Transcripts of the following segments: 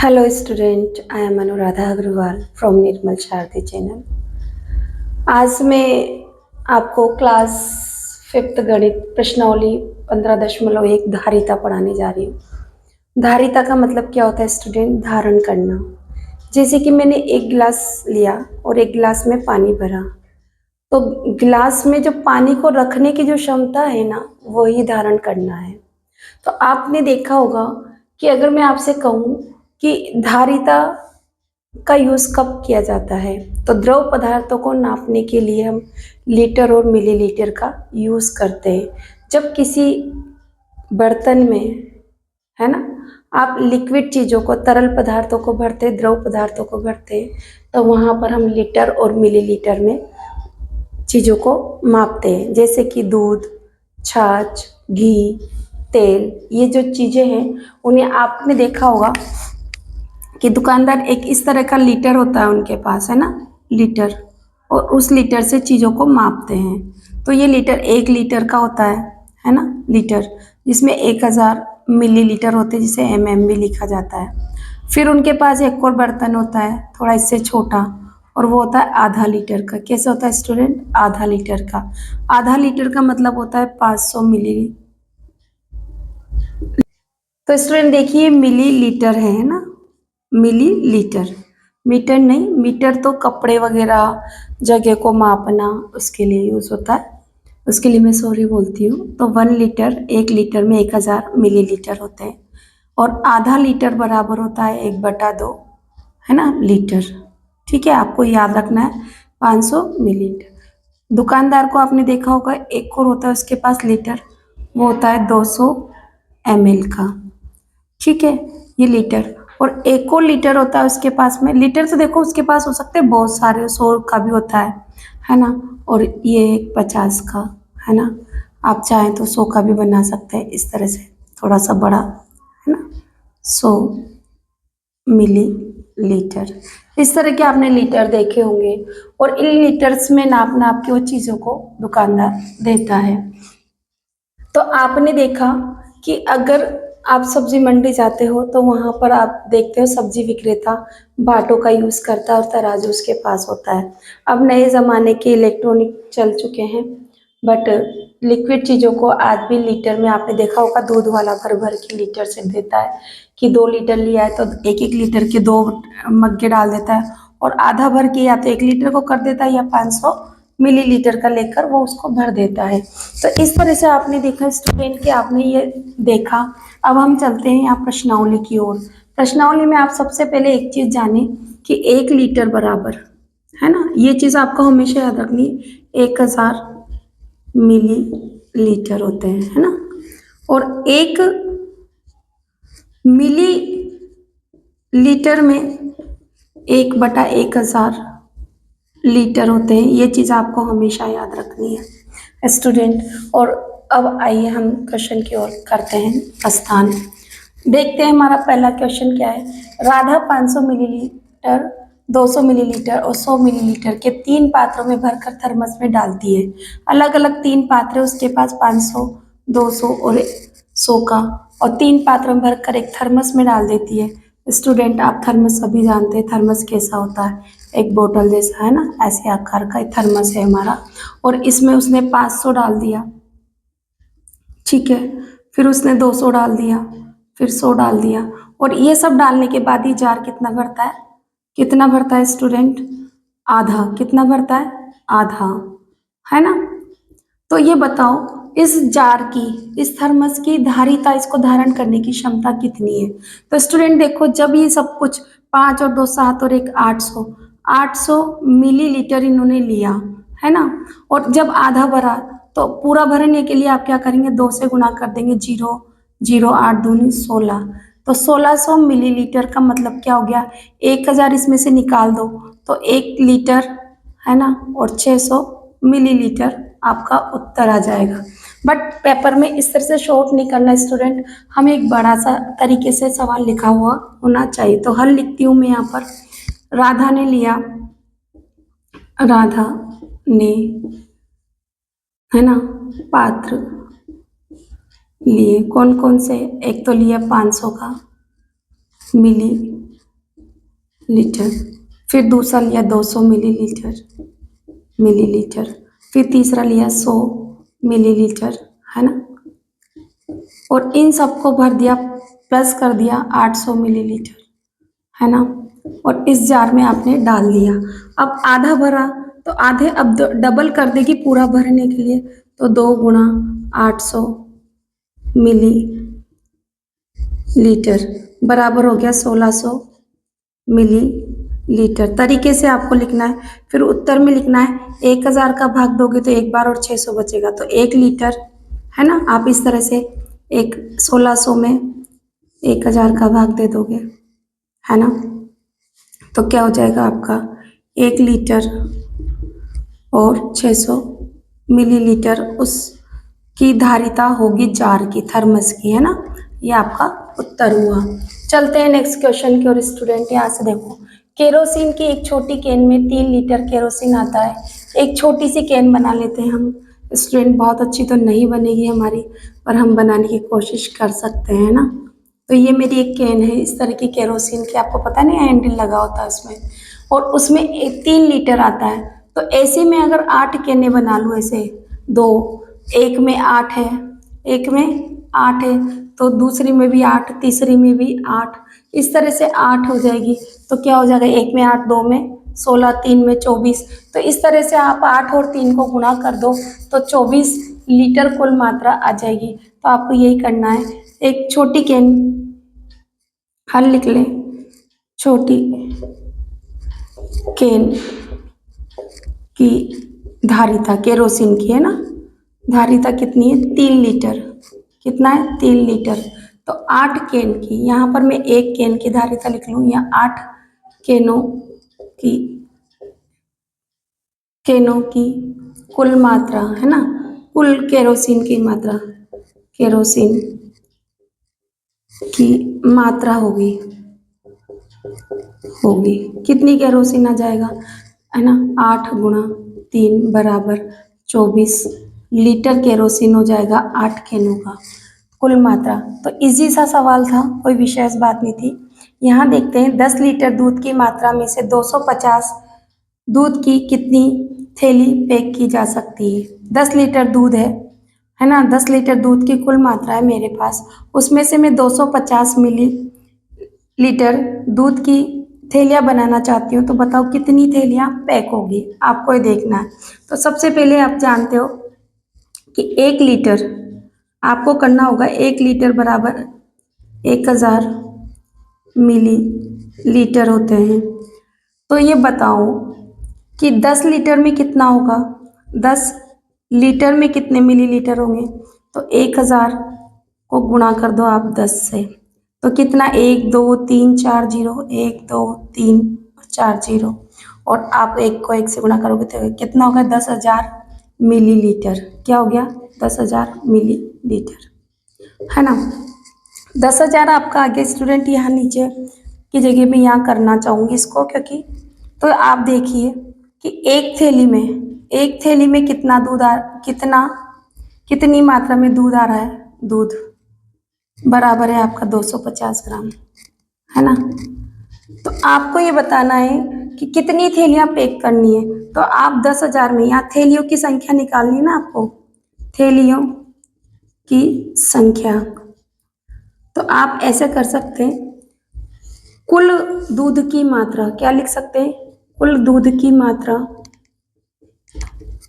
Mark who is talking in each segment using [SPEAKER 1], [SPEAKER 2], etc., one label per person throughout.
[SPEAKER 1] Hello student, I am Anuradha Agrawal from Nirmal Sharti channel. आज मैं आपको class 5th गणित प्रश्नावली 15.1 धारिता पढ़ाने जा रही हूँ। धारिता का मतलब क्या होता है स्टूडेंट? धारण करना। जैसे कि मैंने एक गिलास लिया और एक गिलास में पानी भरा, तो गिलास में जो पानी को रखने की जो क्षमता है ना, वही धारण करना है। तो आपने देखा होगा कि अगर मैं आपसे कहूँ कि धारिता का यूज़ कब किया जाता है, तो द्रव पदार्थों को नापने के लिए हम लीटर और मिलीलीटर का यूज़ करते हैं। जब किसी बर्तन में, है ना, आप लिक्विड चीज़ों को, तरल पदार्थों को भरते, द्रव पदार्थों को भरते, तो वहाँ पर हम लीटर और मिलीलीटर में चीज़ों को मापते हैं। जैसे कि दूध, छाछ, घी, तेल, ये जो चीज़ें हैं उन्हें आपने देखा होगा कि दुकानदार एक इस तरह का लीटर होता है उनके पास, है ना, लीटर, और उस लीटर से चीज़ों को मापते हैं। तो ये लीटर 1 लीटर का होता है ना, लीटर, जिसमें 1000 मिलीलीटर होते हैं, जिसे mm भी लिखा जाता है। फिर उनके पास एक और बर्तन होता है थोड़ा इससे छोटा, और वो होता है आधा लीटर का। कैसे होता है स्टूडेंट? आधा लीटर का। आधा लीटर का मतलब होता है 500 मिली। तो स्टूडेंट देखिए, मिलीलीटर है ना, मिलीलीटर, मीटर नहीं। मीटर तो कपड़े वगैरह जगह को मापना उसके लिए यूज़ होता है, उसके लिए मैं सॉरी बोलती हूँ। तो 1 लीटर, 1 लीटर में 1000 मिलीलीटर होते हैं, और आधा लीटर बराबर होता है 1/2, है ना, लीटर। ठीक है, आपको याद रखना है 500 मिलीलीटर। दुकानदार को आपने देखा होगा एक और होता है उसके पास लीटर, वो होता है 200 ml का। ठीक है, ये लीटर। और एक और लीटर होता है उसके पास में। लीटर तो देखो उसके पास हो सकते हैं बहुत सारे, 100 का भी होता है ना, और ये 50 का, है ना। आप चाहें तो 100 का भी बना सकते हैं इस तरह से, थोड़ा सा बड़ा, है ना, 100 मिली लीटर। इस तरह के आपने लीटर देखे होंगे, और इन लीटर्स में नाप नाप के वो चीज़ों को दुकानदार देता है। तो आपने देखा कि अगर आप सब्जी मंडी जाते हो तो वहाँ पर आप देखते हो सब्जी विक्रेता बाटों का यूज़ करता है और तराजू उसके पास होता है। अब नए ज़माने के इलेक्ट्रॉनिक चल चुके हैं, बट लिक्विड चीज़ों को आज भी लीटर में, आपने देखा होगा दूध वाला भर भर के लीटर से देता है कि 2 लीटर लिया है तो 1-1 लीटर के 2 मग्गे डाल देता है, और आधा भर के या तो 1 लीटर को कर देता है या 500 मिलीलीटर का लेकर वो उसको भर देता है। तो इस तरह से आपने देखा स्टूडेंट कि आपने ये देखा। अब हम चलते हैं यहाँ प्रश्नावली की ओर। प्रश्नावली में आप सबसे पहले एक चीज़ जाने कि 1 लीटर बराबर, है ना, ये चीज़ आपको हमेशा याद रखनी है, 1000 मिलीलीटर होते हैं, है ना, और 1 मिली लीटर में 1/1000 लीटर होते हैं। ये चीज़ आपको हमेशा याद रखनी है स्टूडेंट। और अब आइए हम क्वेश्चन की ओर करते हैं प्रस्थान। देखते हैं हमारा पहला क्वेश्चन क्या है। राधा 500 मिलीलीटर, 200 मिलीलीटर और 100 मिलीलीटर के 3 पात्रों में भरकर थर्मस में डालती है। अलग अलग 3 पात्र है उसके पास, 500, 200 और 100 का, और 3 पात्रों में भरकर एक थर्मस में डाल देती है। स्टूडेंट आप थर्मस सभी जानते हैं, थर्मस कैसा होता है, एक बोतल जैसा, है ना, ऐसे आकार का एक थर्मस है हमारा, और इसमें उसने 500 डाल दिया, ठीक है, फिर उसने 200 डाल दिया, फिर 100 डाल दिया, और ये सब डालने के बाद ही जार कितना भरता है? कितना भरता है स्टूडेंट? आधा। कितना भरता है? आधा, है ना। तो ये बताओ इस जार की, इस थर्मस की धारिता, इसको धारण करने की क्षमता कितनी है? तो स्टूडेंट देखो, जब ये सब कुछ 5 और 2 7 और 1 800, 800 मिलीलीटर इन्होंने लिया, है ना, और जब आधा भरा तो पूरा भरने के लिए आप क्या करेंगे? 2 से गुणा कर देंगे, 0 0 8 दूनी 16, तो 1600 मिलीलीटर का मतलब क्या हो गया? 1000 इसमें से निकाल दो तो 1 लीटर, है ना, और 600 मिलीलीटर आपका उत्तर आ जाएगा। बट पेपर में इस तरह से शॉर्ट नहीं करना स्टूडेंट, हमें एक बड़ा सा तरीके से सवाल लिखा हुआ होना चाहिए। तो हल लिखती हूँ मैं यहाँ पर। राधा ने लिया, राधा ने, है ना, पात्र लिए कौन कौन से? एक तो लिया 500 का मिली लीटर। फिर दूसरा लिया 200 मिलीलीटर। फिर तीसरा लिया 100 मिलीलीटर, है ना। और इन सबको भर दिया, प्लस कर दिया 800 मिलीलीटर, है ना। और इस जार में आपने डाल दिया। अब आधा भरा तो आधे अब डबल कर देगी पूरा भरने के लिए, तो 2 गुणा 800 मिलीलीटर बराबर हो गया 1600 मिलीलीटर। तरीके से आपको लिखना है। फिर उत्तर में लिखना है 1000 का भाग दोगे तो 1 बार और 600 बचेगा, तो 1 लीटर, है ना। आप इस तरह से 1600 में 1000 का भाग दे दोगे, है ना, तो क्या हो जाएगा आपका 1 लीटर और 600 मिलीलीटर उसकी धारिता होगी जार की, थर्मस की, है ना। ये आपका उत्तर हुआ। चलते हैं नेक्स्ट क्वेश्चन की ओर स्टूडेंट। यहाँ से देखो, केरोसिन की एक छोटी कैन में 3 लीटर केरोसिन आता है। एक छोटी सी कैन बना लेते हैं हम स्टूडेंट। बहुत अच्छी तो नहीं बनेगी हमारी, पर हम बनाने की कोशिश कर सकते हैं ना। तो ये मेरी एक कैन है इस तरह की केरोसिन की, आपको पता नहीं हैंडल लगा होता है उसमें, और उसमें 3 लीटर आता है। तो ऐसे में अगर 8 कैने बना लूँ, ऐसे 2, एक में 8 है, एक में 8 है, तो दूसरी में भी 8, तीसरी में भी 8, इस तरह से 8 हो जाएगी। तो क्या हो जाएगा, एक में 8, 2 में 16, 3 में 24। तो इस तरह से आप 8 और 3 को गुणा कर दो तो 24 लीटर कुल मात्रा आ जाएगी। तो आपको यही करना है। एक छोटी कैन, हल लिख लें, छोटी कैन की धारिता केरोसिन की, है ना, धारिता कितनी है, 3 लीटर। कितना है, 3 लीटर। तो 8 कैन की, यहाँ पर मैं 1 कैन की धारिता लिख लूँ, या 8 कैनों की कुल मात्रा, है ना, कुल केरोसिन की मात्रा, केरोसिन की मात्रा होगी कितनी केरोसिन आ जाएगा, है ना, 8 गुणा 3 बराबर 24 लीटर केरोसिन हो जाएगा 8 कैनों का कुल मात्रा। तो इजी सा सवाल था, कोई विशेष बात नहीं थी। यहाँ देखते हैं 10 लीटर दूध की मात्रा में से 250 दूध की कितनी थैली पैक की जा सकती है। 10 लीटर दूध है ना, 10 लीटर दूध की कुल मात्रा है मेरे पास, उसमें से मैं 250 मिलीलीटर दूध की थैलियाँ बनाना चाहती हूँ। तो बताओ कितनी थैलियाँ पैक होगी, आपको ये देखना है। तो सबसे पहले आप जानते हो कि 1 लीटर आपको करना होगा, 1 लीटर बराबर 1000 मिलीलीटर होते हैं। तो ये बताओ कि 10 लीटर में कितना होगा, 10 लीटर में कितने मिलीलीटर होंगे। तो 1000 को गुणा कर दो आप 10 से, तो कितना, 1 2 3 4 0, 1 2 3 4 0, और आप 1 को 1 से गुणा करोगे तो कितना होगा, 10,000 मिलीलीटर। क्या हो गया, 10,000 मिलीलीटर, है ना। 10,000 आपका आगे स्टूडेंट यहाँ नीचे की जगह में यहाँ करना चाहूँगी इसको, क्योंकि तो आप देखिए कि एक थैली में कितना दूध कितनी मात्रा में दूध आ रहा है। दूध बराबर है आपका 250 ग्राम, है ना। तो आपको ये बताना है कि कितनी थैलियाँ पैक करनी है। तो आप 10,000 में यहाँ थैलियों की संख्या निकालनी ना आपको, थैलियों की संख्या। तो आप ऐसे कर सकते हैं, कुल दूध की मात्रा क्या लिख सकते हैं, कुल दूध की मात्रा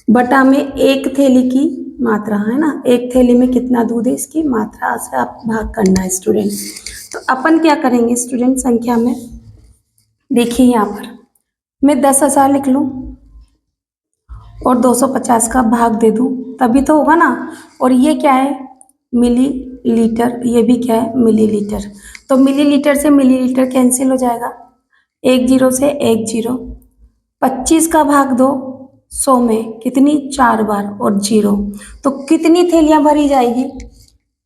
[SPEAKER 1] बटा में एक थैली की मात्रा, है ना। एक थैली में कितना दूध है इसकी मात्रा से आप भाग करना है स्टूडेंट। तो अपन क्या करेंगे स्टूडेंट, संख्या में देखिए, यहाँ पर मैं 10,000 लिख लूँ और 250 का भाग दे दूँ, तभी तो होगा ना। और ये क्या है, मिलीलीटर, ये भी क्या है, मिलीलीटर। तो मिलीलीटर से मिलीलीटर कैंसिल हो जाएगा, 1 0 से 1 0, 25 का भाग दो 100 में, कितनी, 4 बार, और 0। तो कितनी थैलियाँ भरी जाएगी,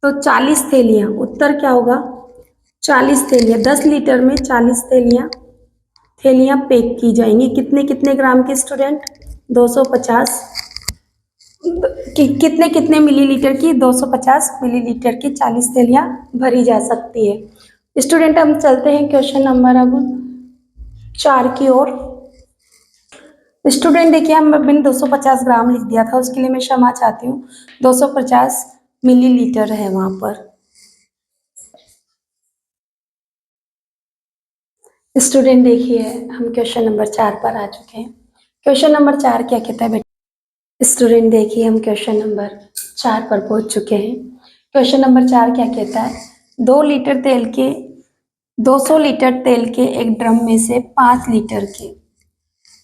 [SPEAKER 1] तो 40 थैलियाँ। उत्तर क्या होगा, 40 थैलियाँ। 10 लीटर में 40 थैलियाँ पैक की जाएंगी। कितने कितने ग्राम की स्टूडेंट, 250 कितने कितने मिलीलीटर की, 250 मिलीलीटर की 40 थैलियाँ भरी जा सकती है। स्टूडेंट हम चलते हैं क्वेश्चन नंबर अब 4 की ओर। स्टूडेंट देखिए, मैंने 250 ग्राम लिख दिया था, उसके लिए मैं क्षमा चाहती हूँ। 250 मिलीलीटर है वहां पर। स्टूडेंट देखिए, हम क्वेश्चन नंबर 4 पर आ चुके हैं। क्वेश्चन नंबर 4 क्या कहता है बेटा? स्टूडेंट देखिए, हम क्वेश्चन नंबर 4 पर पहुंच चुके हैं। क्वेश्चन नंबर 4 क्या कहता है? 200 लीटर तेल के एक ड्रम में से 5 लीटर के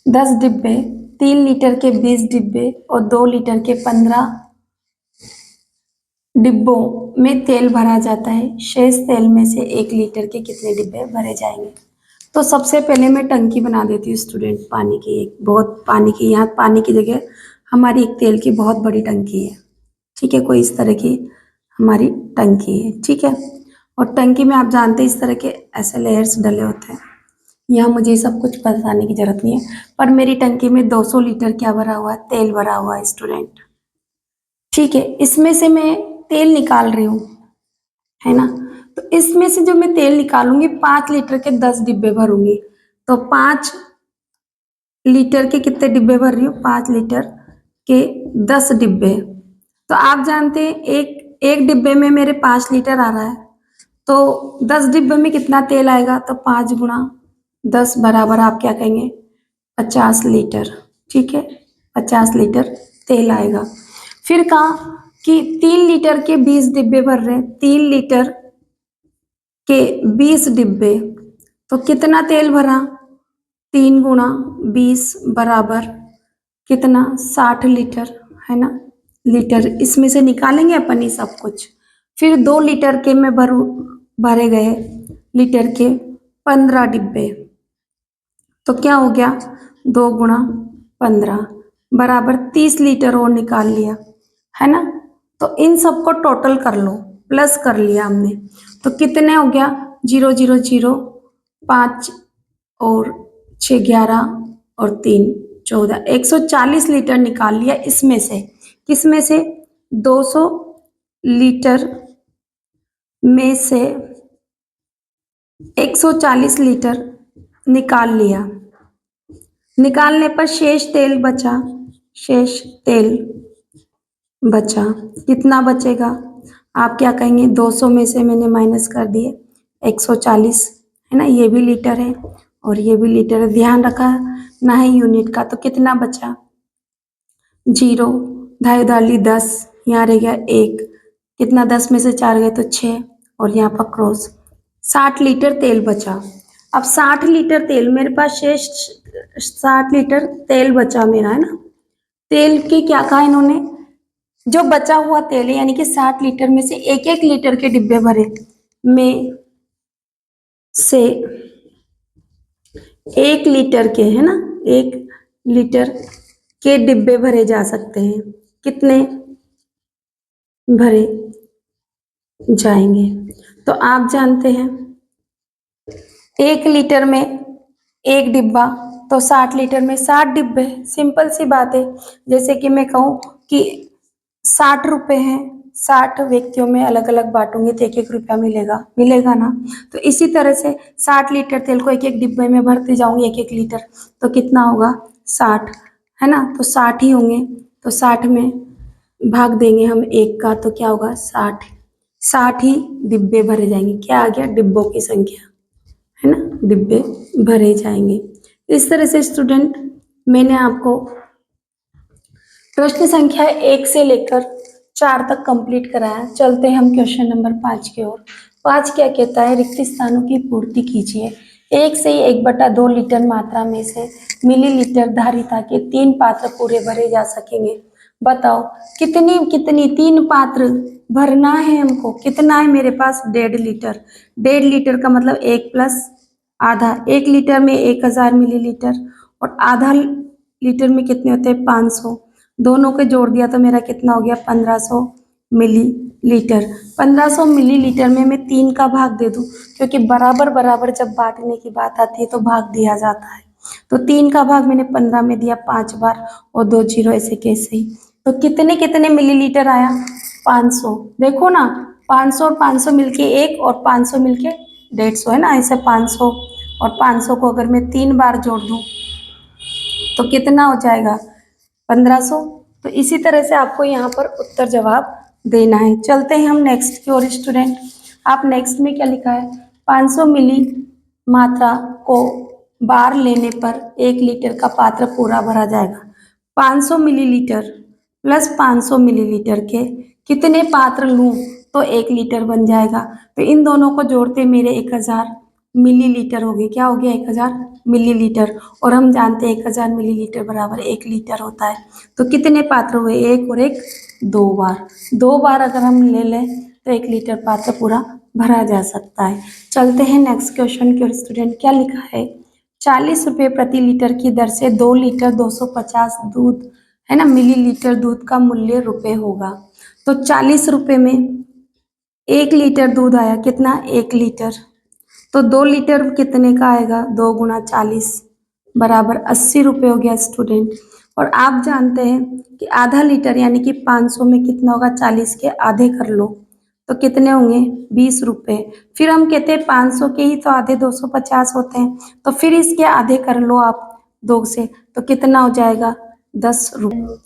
[SPEAKER 1] 10 डिब्बे, 3 लीटर के 20 डिब्बे और 2 लीटर के 15 डिब्बों में तेल भरा जाता है। शेष तेल में से 1 लीटर के कितने डिब्बे भरे जाएंगे? तो सबसे पहले मैं टंकी बना देती हूँ स्टूडेंट, पानी की। एक बहुत पानी की, यहाँ पानी की जगह हमारी एक तेल की बहुत बड़ी टंकी है। ठीक है, कोई इस तरह की हमारी टंकी है। ठीक है, और टंकी में आप जानते हैं इस तरह के ऐसे लेयर्स डले होते हैं। यहाँ मुझे सब कुछ बताने की जरूरत नहीं है, पर मेरी टंकी में 200 लीटर क्या भरा हुआ है? तेल भरा हुआ है स्टूडेंट। ठीक है, इसमें से मैं तेल निकाल रही हूँ, है ना? तो इसमें से जो मैं तेल निकालूंगी, 5 लीटर के 10 डिब्बे भरूंगी। तो 5 लीटर के कितने डिब्बे भर रही हूँ? 5 लीटर के 10 डिब्बे। तो आप जानते हैं एक एक डिब्बे में मेरे 5 लीटर आ रहा है, तो 10 डिब्बे में कितना तेल आएगा? तो 5 गुणा 10 बराबर आप क्या कहेंगे? 50 लीटर। ठीक है, 50 लीटर तेल आएगा। फिर कहा कि 3 लीटर के 20 डिब्बे भर रहे हैं। 3 लीटर के 20 डिब्बे, तो कितना तेल भरा? 3 गुणा 20 बराबर कितना? 60 लीटर, है ना? लीटर इसमें से निकालेंगे अपन ही सब कुछ। फिर 2 लीटर के में भरे गए लीटर के 15 डिब्बे, तो क्या हो गया? 2 गुणा 15 बराबर 30 लीटर और निकाल लिया, है ना? तो इन सबको टोटल कर लो, प्लस कर लिया हमने। तो कितने हो गया? 0 0 0, 5 और 6 11 और 3 14, 140 लीटर निकाल लिया इसमें से। किसमें से? 200 लीटर में से 140 लीटर निकाल लिया। निकालने पर शेष तेल बचा। शेष तेल बचा, कितना बचेगा? आप क्या कहेंगे? 200 में से मैंने माइनस कर दिए 140, है ना? ये भी लीटर है और ये भी लीटर है, ध्यान रखा ना है यूनिट का। तो कितना बचा? 0, ढाई उधारली 10, यहाँ रह गया 1, कितना? 10 में से 4 गए तो 6, और यहाँ पर क्रॉस। 60 लीटर तेल बचा। अब 60 लीटर तेल मेरे पास शेष, 60 लीटर तेल बचा मेरा, है ना? तेल की क्या कहा इन्होंने? जो बचा हुआ तेल है, यानी कि 60 लीटर में से एक एक लीटर के डिब्बे भरे में से 1 लीटर के, है ना, 1 लीटर के डिब्बे भरे जा सकते हैं। कितने भरे जाएंगे? तो आप जानते हैं 1 लीटर में 1 डिब्बा, तो 60 लीटर में 60 डिब्बे। सिंपल सी बात है। जैसे कि मैं कहूँ कि 60 रुपए हैं, 60 व्यक्तियों में अलग अलग बांटूंगी तो 1 1 रुपया मिलेगा, मिलेगा ना? तो इसी तरह से 60 लीटर तेल को 1 1 डिब्बे में भरते जाऊंगी 1 1 लीटर, तो कितना होगा? 60, है ना? तो 60 ही होंगे, तो 60 में भाग देंगे हम 1 का, तो क्या होगा? 60। 60 ही डिब्बे भरे जाएंगे। क्या आ गया? डिब्बों की संख्या, है ना? डिब्बे भरे जाएंगे। इस तरह से स्टूडेंट मैंने आपको प्रश्न संख्या 1 से लेकर 4 तक कंप्लीट कराया। चलते हैं हम क्वेश्चन नंबर 5 की ओर। 5 क्या कहता है? रिक्त स्थानों की पूर्ति कीजिए। 1 से 1/2 लीटर मात्रा में से मिलीलीटर धारिता के 3 पात्र पूरे भरे जा सकेंगे। बताओ कितनी कितनी 3 पात्र भरना है हमको। कितना है मेरे पास? 1.5 लीटर। 1.5 लीटर का मतलब 1 प्लस आधा। 1 लीटर में 1000 मिलीलीटर, और आधा लीटर में कितने होते हैं? 500। दोनों को जोड़ दिया तो मेरा कितना हो गया? 1500 मिलीलीटर। 1500 मिलीलीटर में मैं 3 का भाग दे दूं, क्योंकि बराबर बराबर जब बांटने की बात आती है तो भाग दिया जाता है। तो 3 का भाग मैंने 15 में दिया 5 बार, और 2 जीरो ऐसे कैसे ही। तो कितने कितने मिलीलीटर आया? 500। देखो ना, 500 और 500 मिलके 1, और 500 मिलके 150, है ना? ऐसे 500 और 500 को अगर मैं 3 बार जोड़ दूँ तो कितना हो जाएगा 1500। तो इसी तरह से आपको यहाँ पर उत्तर जवाब देना है। चलते हैं हम नेक्स्ट की ओर स्टूडेंट। आप नेक्स्ट में क्या लिखा है, 500 मिली मात्रा को बार लेने पर 1 लीटर का पात्र पूरा भरा जाएगा। 500 मिलीलीटर प्लस 500 मिलीलीटर के कितने पात्र लूँ तो 1 लीटर बन जाएगा। तो इन दोनों को जोड़ते मेरे 1000 मिलीलीटर हो गए। क्या हो गया 1000 मिलीलीटर, और हम जानते हैं 1000 मिलीलीटर बराबर 1 लीटर होता है। तो कितने पात्र हुए, एक और एक, 2 बार। 2 बार अगर हम ले लें तो 1 लीटर पात्र पूरा भरा जा सकता है। चलते हैं नेक्स्ट क्वेश्चन की ओर स्टूडेंट। क्या लिखा है, 40 रुपये प्रति लीटर की दर से 2 लीटर 250 दूध है ना मिलीलीटर दूध का मूल्य रुपये होगा। तो 40 रुपये में 1 लीटर दूध आया, कितना 1 लीटर। तो 2 लीटर कितने का आएगा, 2 गुणा 40 बराबर 80 रुपये हो गया स्टूडेंट। और आप जानते हैं कि आधा लीटर यानी कि 500 में कितना होगा, 40 के आधे कर लो तो कितने होंगे 20 रुपये। फिर हम कहते हैं 500 के ही तो आधे 250 होते हैं, तो फिर इसके आधे कर लो आप 2 से, तो कितना हो जाएगा 10 रुपये।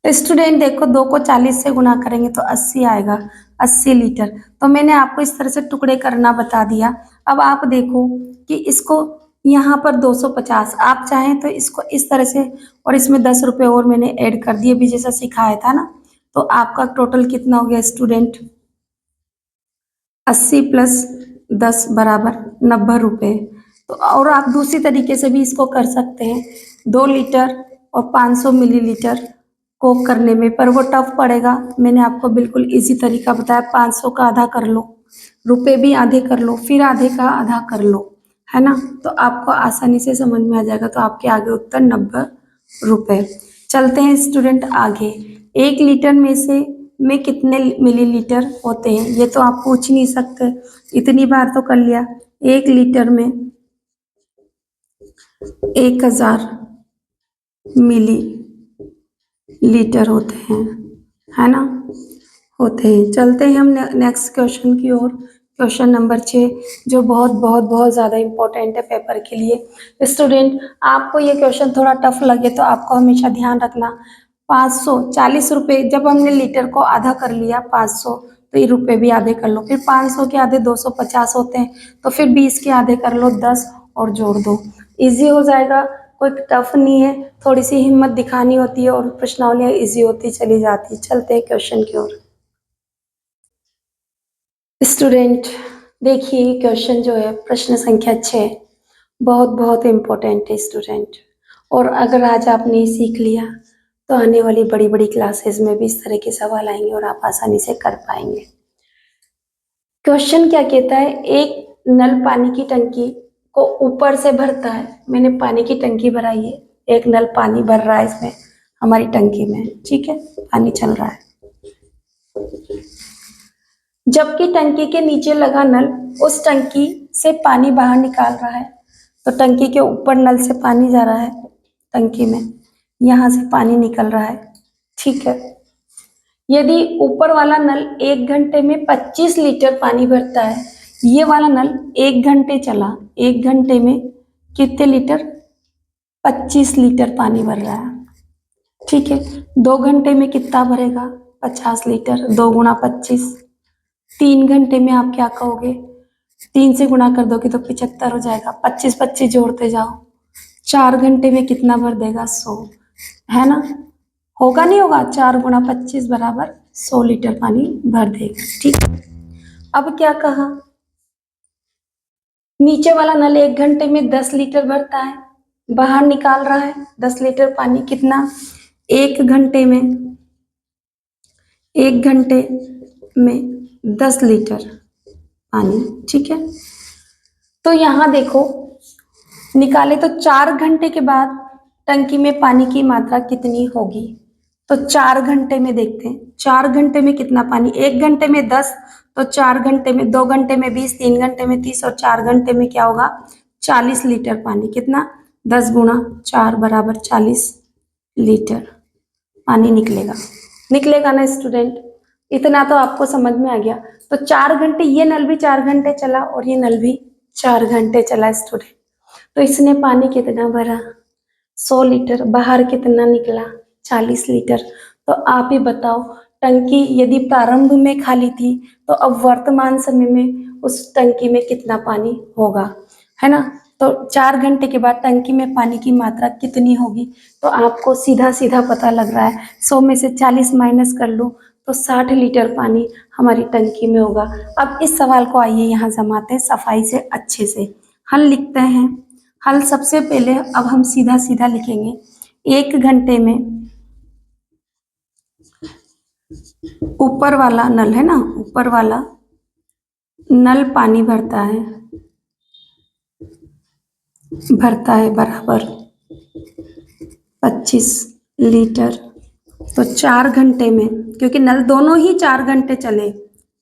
[SPEAKER 1] तो स्टूडेंट देखो 2 को 40 से गुणा करेंगे तो 80 आएगा, 80 लीटर। तो मैंने आपको इस तरह से टुकड़े करना बता दिया। अब आप देखो कि इसको यहाँ पर 250, आप चाहें तो इसको इस तरह से, और इसमें 10 रुपये और मैंने ऐड कर दिए भी जैसा सिखाया था ना। तो आपका टोटल कितना हो गया स्टूडेंट, 80 प्लस 10 बराबर 90 रुपये। तो और आप दूसरी तरीके से भी इसको कर सकते हैं, 2 लीटर और 500 मिलीलीटर को करने में, पर वो टफ पड़ेगा। मैंने आपको बिल्कुल इजी तरीका बताया, 500 का आधा कर लो, रुपये भी आधे कर लो, फिर आधे का आधा कर लो, है ना। तो आपको आसानी से समझ में आ जाएगा। तो आपके आगे उत्तर 90 रुपये। चलते हैं स्टूडेंट आगे। 1 लीटर में कितने मिलीलीटर होते हैं, ये तो आप पूछ नहीं सकते, इतनी बार तो कर लिया। 1 लीटर में 1000 मिलीलीटर होते हैं, है ना, होते हैं। चलते हैं हम नेक्स्ट क्वेश्चन की ओर। क्वेश्चन नंबर 6 जो बहुत बहुत बहुत ज़्यादा इम्पोर्टेंट है पेपर के लिए। स्टूडेंट आपको ये क्वेश्चन थोड़ा टफ लगे तो आपको हमेशा ध्यान रखना, 540 रुपये जब हमने लीटर को आधा कर लिया 500, तो ये रुपये भी आधे कर लो, फिर 500 के आधे 250 होते हैं, तो फिर 20 के आधे कर लो 10 और जोड़ दो, इजी हो जाएगा। कोई टफ नहीं है, थोड़ी सी हिम्मत दिखानी होती है और प्रश्नावलियाँ इजी होती चली जाती है। चलते हैं क्वेश्चन की ओर। स्टूडेंट देखिए क्वेश्चन जो है प्रश्न संख्या 6 बहुत बहुत इम्पोर्टेंट है स्टूडेंट, और अगर आज आपने सीख लिया तो आने वाली बड़ी बड़ी क्लासेस में भी इस तरह के सवाल आएंगे और आप आसानी से कर पाएंगे। क्वेश्चन क्या कहता है, एक नल पानी की टंकी को ऊपर से भरता है। मैंने पानी की टंकी भराई है, एक नल पानी भर रहा है इसमें हमारी टंकी में, ठीक है, पानी चल रहा है। जबकि टंकी के नीचे लगा नल उस टंकी से पानी बाहर निकाल रहा है। तो टंकी के ऊपर नल से पानी जा रहा है टंकी में, यहाँ से पानी निकल रहा है, ठीक है। यदि ऊपर वाला नल 1 घंटे में 25 लीटर पानी भरता है, ये वाला नल 1 घंटे चला, 1 घंटे में कितने लीटर, 25 लीटर पानी भर रहा है, ठीक है। 2 घंटे में कितना भरेगा, 50 लीटर, 2 गुणा 25। 3 घंटे में आप क्या कहोगे, 3 से गुणा कर दोगे तो 75 हो जाएगा, 25 25 जोड़ते जाओ, 4 घंटे में कितना भर देगा, 100, है ना। होगा नहीं होगा, 4 गुणा 25 बराबर 100 लीटर पानी भर देगा, ठीक। अब क्या कहा, नीचे वाला नल 1 घंटे में 10 लीटर भरता है, बाहर निकाल रहा है 10 लीटर पानी, कितना, 1 घंटे में 10 लीटर पानी, ठीक है। तो यहाँ देखो निकाले तो 4 घंटे के बाद टंकी में पानी की मात्रा कितनी होगी। तो 4 घंटे में देखते हैं, 4 घंटे में कितना पानी, 1 घंटे में 10, तो 4 घंटे में, 2 घंटे में 20, 3 घंटे में 30, और 4 घंटे में क्या होगा 40 लीटर पानी, कितना, 10 गुणा 4 बराबर 40 लीटर पानी निकलेगा, निकलेगा ना स्टूडेंट। इतना तो आपको समझ में आ गया। तो 4 घंटे, ये नल भी 4 घंटे चला और ये नल भी 4 घंटे चला स्टूडेंट। तो इसने पानी कितना भरा, 100 लीटर। बाहर कितना निकला, 40 लीटर। तो आप ही बताओ, टंकी यदि प्रारंभ में खाली थी तो अब वर्तमान समय में उस टंकी में कितना पानी होगा, है ना। तो 4 घंटे के बाद टंकी में पानी की मात्रा कितनी होगी, तो आपको सीधा सीधा पता लग रहा है। 100 में से 40 माइनस कर लो तो 60 लीटर पानी हमारी टंकी में होगा। अब इस सवाल को आइए यहाँ जमाते हैं सफाई से, अच्छे से हल लिखते हैं। हल सबसे पहले अब हम सीधा सीधा लिखेंगे। 1 घंटे में ऊपर वाला नल है ना, ऊपर वाला नल पानी भरता है बराबर 25 लीटर। तो 4 घंटे में, क्योंकि नल दोनों ही 4 घंटे चले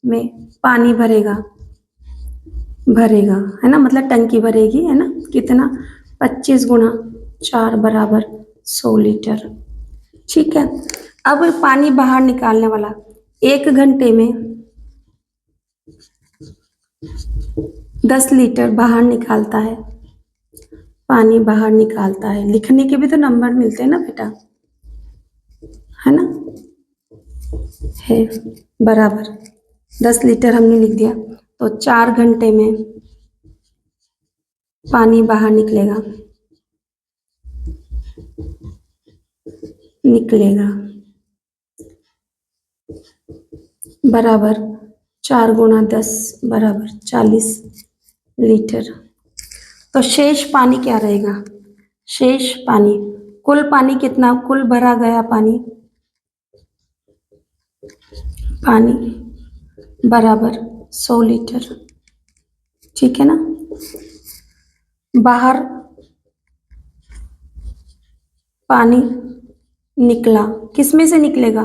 [SPEAKER 1] में पानी भरेगा है ना, मतलब टंकी भरेगी, है ना। कितना, 25 गुणा 4 बराबर 100 लीटर। ठीक है। अब पानी बाहर निकालने वाला, 1 घंटे में 10 लीटर बाहर निकालता है, पानी बाहर निकालता है। लिखने के भी तो नंबर मिलते हैं ना बेटा, है ना, है बराबर 10 लीटर हमने लिख दिया। तो 4 घंटे में पानी बाहर निकलेगा बराबर 4 गुणा 10 बराबर 40 लीटर। तो शेष पानी क्या रहेगा, शेष पानी, कुल पानी कितना, कुल भरा गया पानी बराबर 100 लीटर। ठीक है ना। बाहर पानी निकला, किसमें से निकलेगा,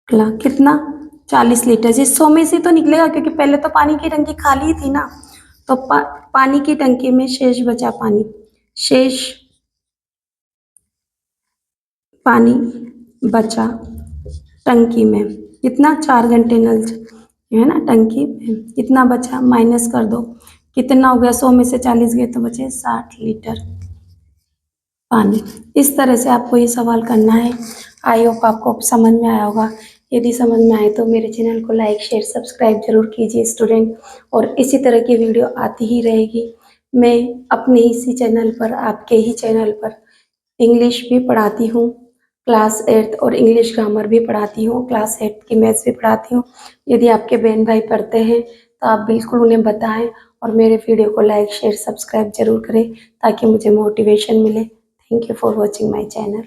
[SPEAKER 1] कितना, 40 लीटर। जिस 100 में से तो निकलेगा, क्योंकि पहले तो पानी की टंकी खाली थी ना। तो पानी की टंकी में शेष बचा पानी, शेष पानी बचा टंकी में, कितना, 4 घंटे नल है ना, टंकी में कितना बचा, माइनस कर दो, कितना हो गया, 100 में से 40 गए तो बचे 60 लीटर पानी। इस तरह से आपको ये सवाल करना है। आई होप आपको समझ में आया होगा। यदि समझ में आए तो मेरे चैनल को लाइक शेयर सब्सक्राइब जरूर कीजिए स्टूडेंट, और इसी तरह की वीडियो आती ही रहेगी। मैं अपने इसी चैनल पर, आपके ही चैनल पर इंग्लिश भी पढ़ाती हूँ, क्लास 8 और इंग्लिश ग्रामर भी पढ़ाती हूँ, क्लास 8 की मैथ्स भी पढ़ाती हूँ। यदि आपके बहन भाई पढ़ते हैं तो आप बिल्कुल उन्हें बताएं, और मेरे वीडियो को लाइक शेयर सब्सक्राइब जरूर करें ताकि मुझे मोटिवेशन मिले। Thank you for watching my channel.